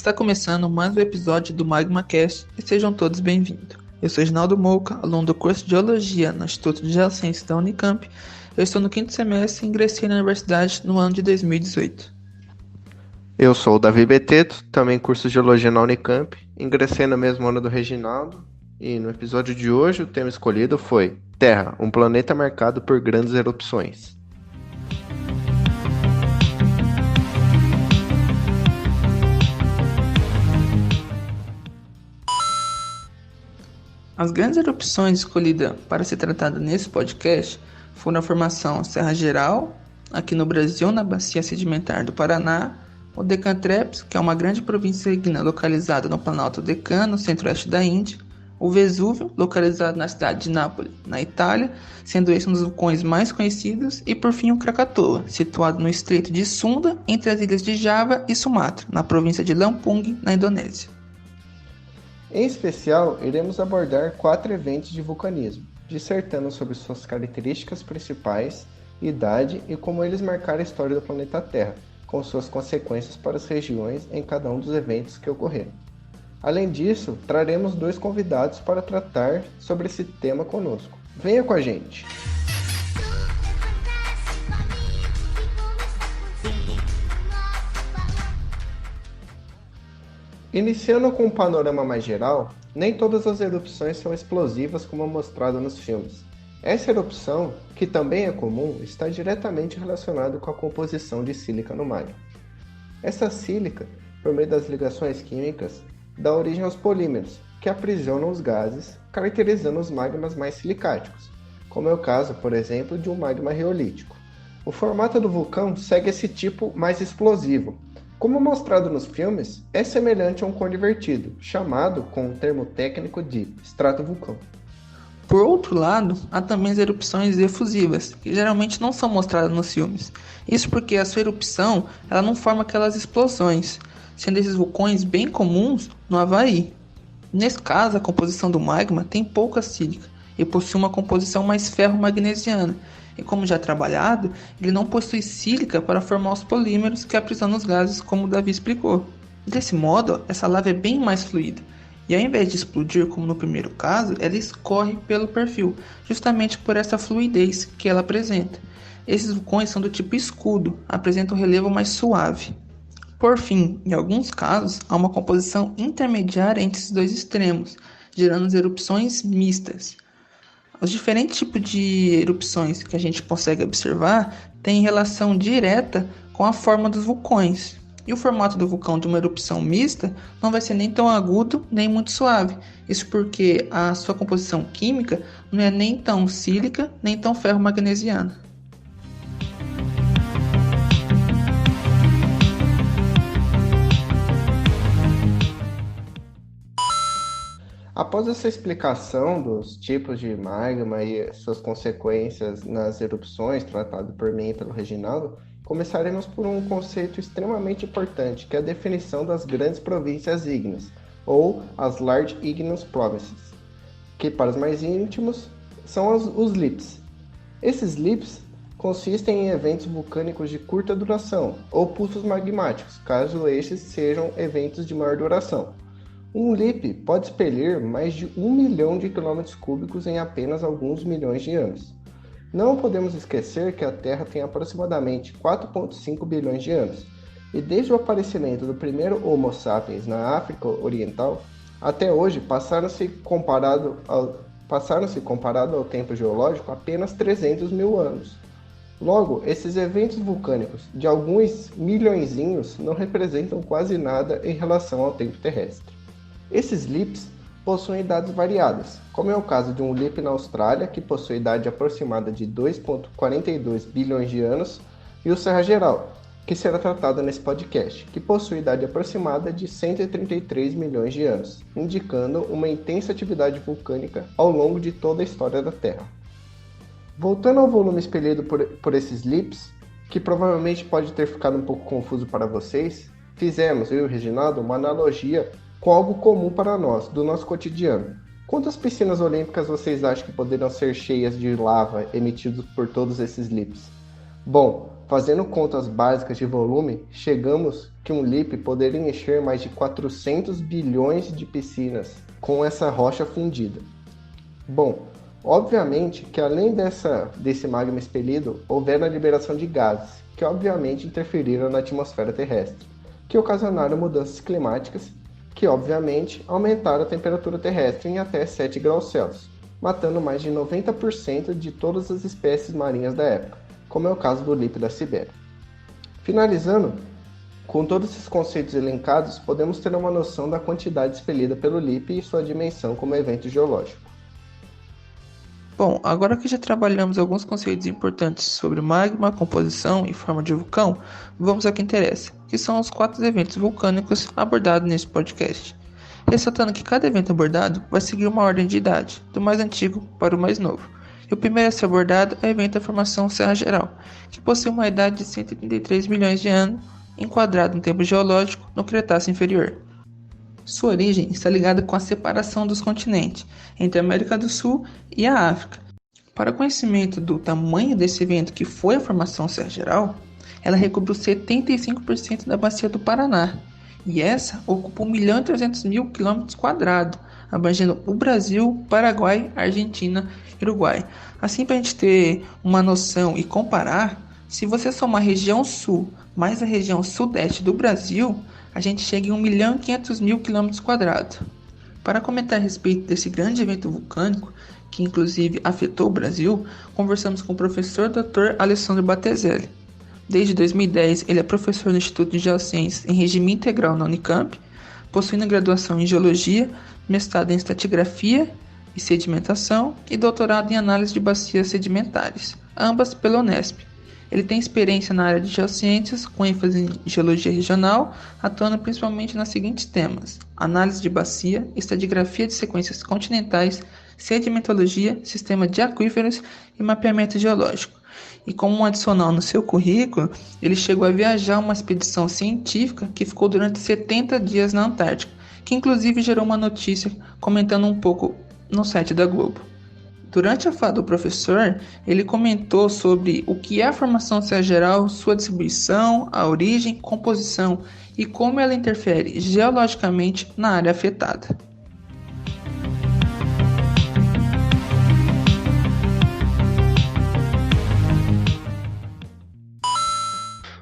Está começando mais um episódio do MagmaCast e sejam todos bem-vindos. Eu sou Ginaldo Mouca, aluno do curso de Geologia no Instituto de Geociências da Unicamp. Eu estou no quinto semestre e ingressei na universidade no ano de 2018. Eu sou o Davi Beteto, também curso de Geologia na Unicamp, ingressei no mesmo ano do Reginaldo, e no episódio de hoje o tema escolhido foi Terra, um planeta marcado por grandes erupções. As grandes erupções escolhidas para ser tratada nesse podcast foram a formação Serra Geral, aqui no Brasil, na bacia sedimentar do Paraná, o Decantreps, que é uma grande província ígnea localizada no Planalto Decano, centro-oeste da Índia, o Vesúvio, localizado na cidade de Nápoles, na Itália, sendo esse um dos vulcões mais conhecidos, e por fim o Krakatoa, situado no Estreito de Sunda, entre as ilhas de Java e Sumatra, na província de Lampung, na Indonésia. Em especial, iremos abordar 4 eventos de vulcanismo, dissertando sobre suas características principais, idade e como eles marcaram a história do planeta Terra, com suas consequências para as regiões em cada um dos eventos que ocorreram. Além disso, traremos 2 convidados para tratar sobre esse tema conosco. Venha com a gente! Iniciando com um panorama mais geral, nem todas as erupções são explosivas como mostrado nos filmes. Essa erupção, que também é comum, está diretamente relacionada com a composição de sílica no magma. Essa sílica, por meio das ligações químicas, dá origem aos polímeros, que aprisionam os gases, caracterizando os magmas mais silicáticos, como é o caso, por exemplo, de um magma riolítico. O formato do vulcão segue esse tipo mais explosivo. Como mostrado nos filmes, é semelhante a um cone invertido, chamado com um termo técnico de estratovulcão. Por outro lado, há também as erupções efusivas, que geralmente não são mostradas nos filmes. Isso porque a sua erupção ela não forma aquelas explosões, sendo esses vulcões bem comuns no Havaí. Nesse caso, a composição do magma tem pouca sílica e possui uma composição mais ferro-magnesiana, e como já trabalhado, ele não possui sílica para formar os polímeros que aprisionam os gases, como o Davi explicou. Desse modo, essa lava é bem mais fluida, e ao invés de explodir como no primeiro caso, ela escorre pelo perfil, justamente por essa fluidez que ela apresenta. Esses vulcões são do tipo escudo, apresentam um relevo mais suave. Por fim, em alguns casos, há uma composição intermediária entre esses dois extremos, gerando as erupções mistas. Os diferentes tipos de erupções que a gente consegue observar têm relação direta com a forma dos vulcões. E o formato do vulcão de uma erupção mista não vai ser nem tão agudo nem muito suave. Isso porque a sua composição química não é nem tão sílica nem tão ferro-magnesiana. Após essa explicação dos tipos de magma e suas consequências nas erupções, tratado por mim e pelo Reginaldo, começaremos por um conceito extremamente importante, que é a definição das grandes províncias ígneas, ou as Large Igneous Provinces, que para os mais íntimos são os LIPs. Esses LIPs consistem em eventos vulcânicos de curta duração, ou pulsos magmáticos, caso estes sejam eventos de maior duração. Um LIP pode expelir mais de 1 milhão de quilômetros cúbicos em apenas alguns milhões de anos. Não podemos esquecer que a Terra tem aproximadamente 4,5 bilhões de anos, e desde o aparecimento do primeiro Homo sapiens na África Oriental, até hoje passaram-se comparado ao tempo geológico apenas 300 mil anos. Logo, esses eventos vulcânicos de alguns milhõezinhos não representam quase nada em relação ao tempo terrestre. Esses LIPs possuem idades variadas, como é o caso de um LIP na Austrália, que possui idade aproximada de 2,42 bilhões de anos, e o Serra Geral, que será tratado nesse podcast, que possui idade aproximada de 133 milhões de anos, indicando uma intensa atividade vulcânica ao longo de toda a história da Terra. Voltando ao volume expelido por esses LIPs, que provavelmente pode ter ficado um pouco confuso para vocês, fizemos, eu e o Reginaldo, uma analogia com algo comum para nós, do nosso cotidiano. Quantas piscinas olímpicas vocês acham que poderiam ser cheias de lava emitidas por todos esses LIPs? Bom, Fazendo contas básicas de volume, chegamos que um LIP poderia encher mais de 400 bilhões de piscinas com essa rocha fundida. Bom, obviamente que além desse magma expelido, houveram a liberação de gases, que obviamente interferiram na atmosfera terrestre, que ocasionaram mudanças climáticas, que obviamente aumentaram a temperatura terrestre em até 7 graus Celsius, matando mais de 90% de todas as espécies marinhas da época, como é o caso do LIP da Sibéria. Finalizando, com todos esses conceitos elencados, podemos ter uma noção da quantidade expelida pelo LIP e sua dimensão como evento geológico. Bom, agora que já trabalhamos alguns conceitos importantes sobre magma, composição e forma de vulcão, vamos ao que interessa, que são os 4 eventos vulcânicos abordados nesse podcast. Ressaltando que cada evento abordado vai seguir uma ordem de idade, do mais antigo para o mais novo. E o primeiro a ser abordado é o evento da formação Serra Geral, que possui uma idade de 133 milhões de anos, enquadrado no tempo geológico no Cretáceo Inferior. Sua origem está ligada com a separação dos continentes, entre a América do Sul e a África. Para conhecimento do tamanho desse evento que foi a formação Serra Geral, ela recobriu 75% da bacia do Paraná, e essa ocupa 1.300.000 km², abrangendo o Brasil, Paraguai, Argentina e Uruguai. Assim, para a gente ter uma noção e comparar, se você somar a região sul mais a região sudeste do Brasil, a gente chega em 1.500.000 km². Para comentar a respeito desse grande evento vulcânico, que inclusive afetou o Brasil, conversamos com o professor Dr. Alessandro Battezelli. Desde 2010, ele é professor no Instituto de Geociências em regime integral na Unicamp, possuindo graduação em Geologia, mestrado em Estratigrafia e Sedimentação e doutorado em Análise de Bacias Sedimentares, ambas pela Unesp. Ele tem experiência na área de geociências, com ênfase em geologia regional, atuando principalmente nos seguintes temas: análise de bacia, estratigrafia de sequências continentais, sedimentologia, sistema de aquíferos e mapeamento geológico. E como um adicional no seu currículo, ele chegou a viajar uma expedição científica que ficou durante 70 dias na Antártica, que inclusive gerou uma notícia comentando um pouco no site da Globo. Durante a fala do professor, ele comentou sobre o que é a formação Serra Geral, sua distribuição, a origem, composição e como ela interfere geologicamente na área afetada.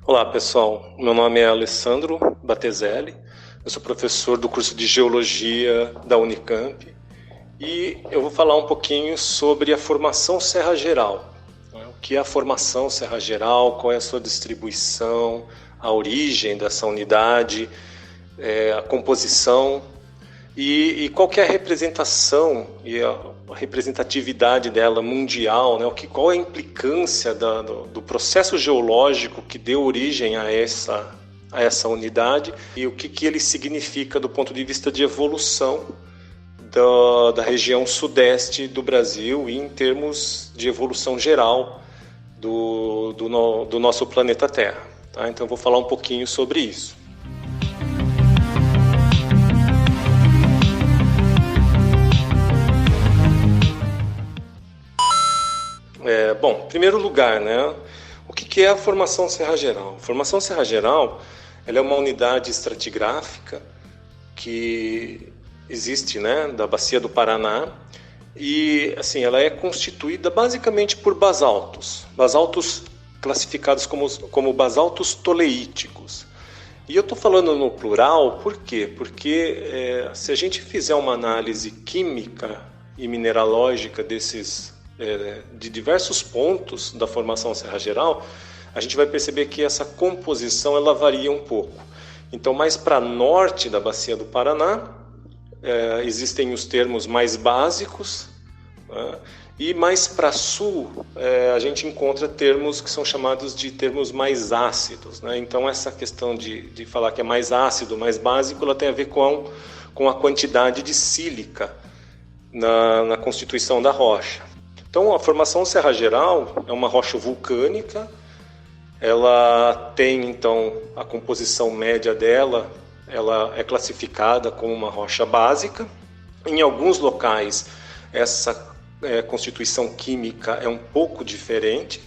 Olá pessoal, meu nome é Alessandro Battezelli, eu sou professor do curso de Geologia da Unicamp e eu vou falar um pouquinho sobre a formação Serra Geral. O que é a formação Serra Geral, qual é a sua distribuição, a origem dessa unidade, a composição e qual que é a representação e a representatividade dela mundial, né? Qual é a implicância do processo geológico que deu origem a essa unidade e o que ele significa do ponto de vista de evolução da região sudeste do Brasil e em termos de evolução geral do nosso planeta Terra. Tá? Então eu vou falar um pouquinho sobre isso. Bom, em primeiro lugar, né, o que é a formação Serra Geral? A formação Serra Geral ela é uma unidade estratigráfica que existe, né, da bacia do Paraná e assim, ela é constituída basicamente por basaltos classificados como basaltos toleíticos. E eu estou falando no plural, por quê? Porque se a gente fizer uma análise química e mineralógica de diversos pontos da formação Serra Geral, a gente vai perceber que essa composição ela varia um pouco. Então, mais para norte da bacia do Paraná, existem os termos mais básicos, né? E mais para sul, a gente encontra termos que são chamados de termos mais ácidos, né? Então, essa questão de falar que é mais ácido, mais básico, ela tem a ver com a quantidade de sílica na constituição da rocha. Então, a formação Serra Geral é uma rocha vulcânica, ela tem, então, a composição média dela, ela é classificada como uma rocha básica. Em alguns locais, essa constituição química é um pouco diferente,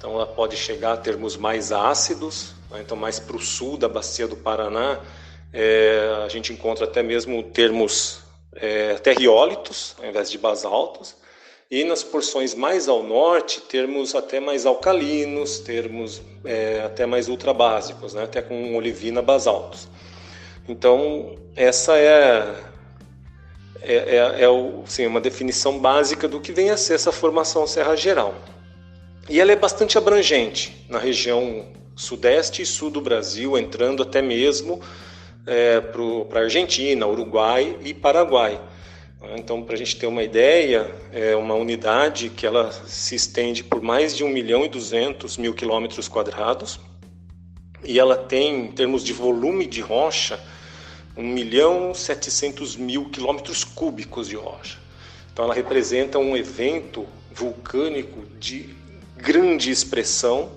Então ela pode chegar a termos mais ácidos, né? Então mais para o sul da bacia do Paraná, a gente encontra até mesmo termos terriólitos ao invés de basaltos, e nas porções mais ao norte termos até mais alcalinos, termos até mais ultrabásicos, né? Até com olivina basaltos. Então essa sim, uma definição básica do que vem a ser essa formação Serra Geral. E ela é bastante abrangente na região sudeste e sul do Brasil, entrando até mesmo para a Argentina, Uruguai e Paraguai. Então, para a gente ter uma ideia, é uma unidade que ela se estende por mais de 1.200.000 quilômetros quadrados, e ela tem, em termos de volume de rocha, 1.700.000 quilômetros cúbicos de rocha. Então ela representa um evento vulcânico de grande expressão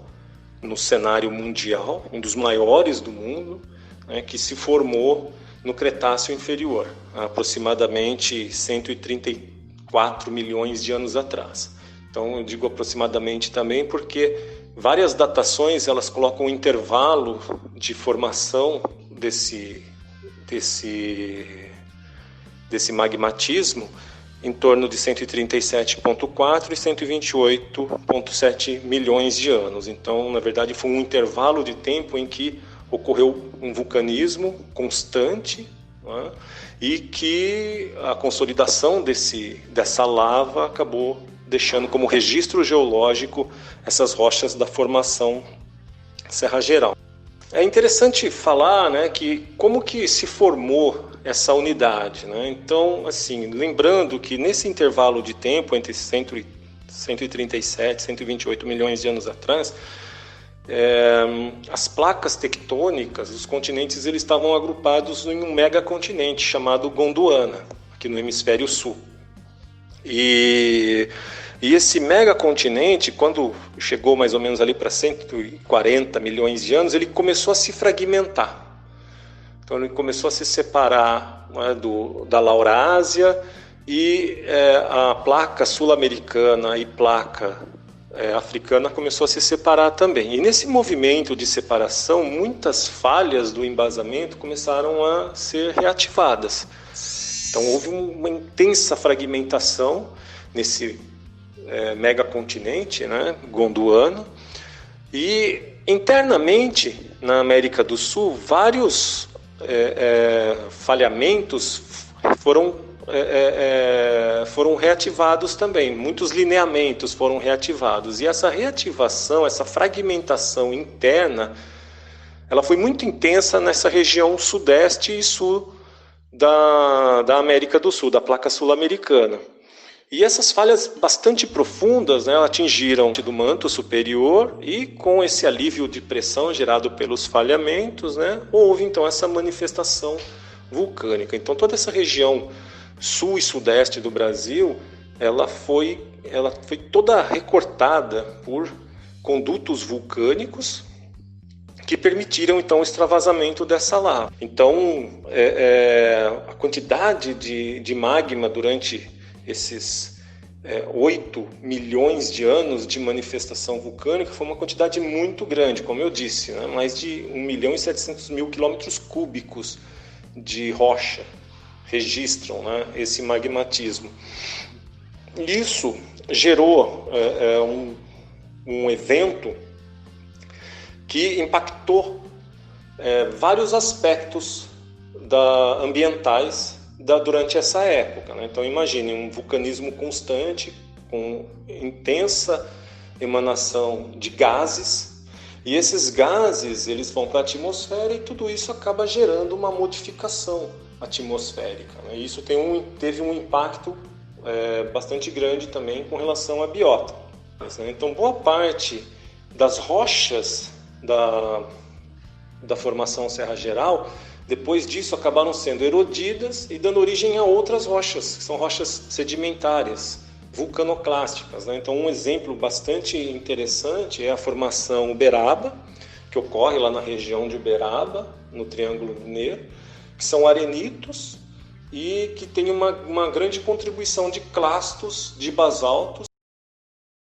no cenário mundial, um dos maiores do mundo, né, que se formou no Cretáceo Inferior, há aproximadamente 134 milhões de anos atrás. Então eu digo aproximadamente também porque várias datações elas colocam um intervalo de formação desse magmatismo em torno de 137,4 e 128,7 milhões de anos. Então, na verdade, foi um intervalo de tempo em que ocorreu um vulcanismo constante, né, e que a consolidação dessa lava acabou deixando como registro geológico essas rochas da formação Serra Geral. É interessante falar, né, que como que se formou essa unidade, né? Então, assim, lembrando que nesse intervalo de tempo entre 137 e 128 milhões de anos atrás, as placas tectônicas, os continentes, eles estavam agrupados em um megacontinente chamado Gondwana, aqui no hemisfério sul. E esse megacontinente, quando chegou mais ou menos ali para 140 milhões de anos, ele começou a se fragmentar. Então ele começou a se separar, né, da Laurásia, e a placa sul-americana e placa africana começou a se separar também. E nesse movimento de separação, muitas falhas do embasamento começaram a ser reativadas. Então houve uma intensa fragmentação nesse megacontinente, né, Gondwana, e internamente na América do Sul vários falhamentos foram reativados também, muitos lineamentos foram reativados, e essa reativação, essa fragmentação interna, ela foi muito intensa nessa região sudeste e sul da América do Sul, da placa sul-americana. E essas falhas bastante profundas, né, atingiram do manto superior, e com esse alívio de pressão gerado pelos falhamentos, né, houve então essa manifestação vulcânica. Então toda essa região sul e sudeste do Brasil, ela foi toda recortada por condutos vulcânicos que permitiram então o extravasamento dessa lava. Então a quantidade de magma durante esses 8 milhões de anos de manifestação vulcânica foi uma quantidade muito grande, como eu disse, né? Mais de 1.700.000 quilômetros cúbicos de rocha registram, né, esse magmatismo. Isso gerou um evento que impactou vários aspectos ambientais durante essa época, né? Então imagine um vulcanismo constante, com intensa emanação de gases, e esses gases eles vão para a atmosfera, e tudo isso acaba gerando uma modificação atmosférica, né? E isso teve um impacto bastante grande também com relação à biota, né? Então boa parte das rochas da formação Serra Geral, depois disso, acabaram sendo erodidas e dando origem a outras rochas, que são rochas sedimentárias, vulcanoclásticas, né? Então, um exemplo bastante interessante é a formação Uberaba, que ocorre lá na região de Uberaba, no Triângulo Mineiro, que são arenitos e que tem uma grande contribuição de clastos de basaltos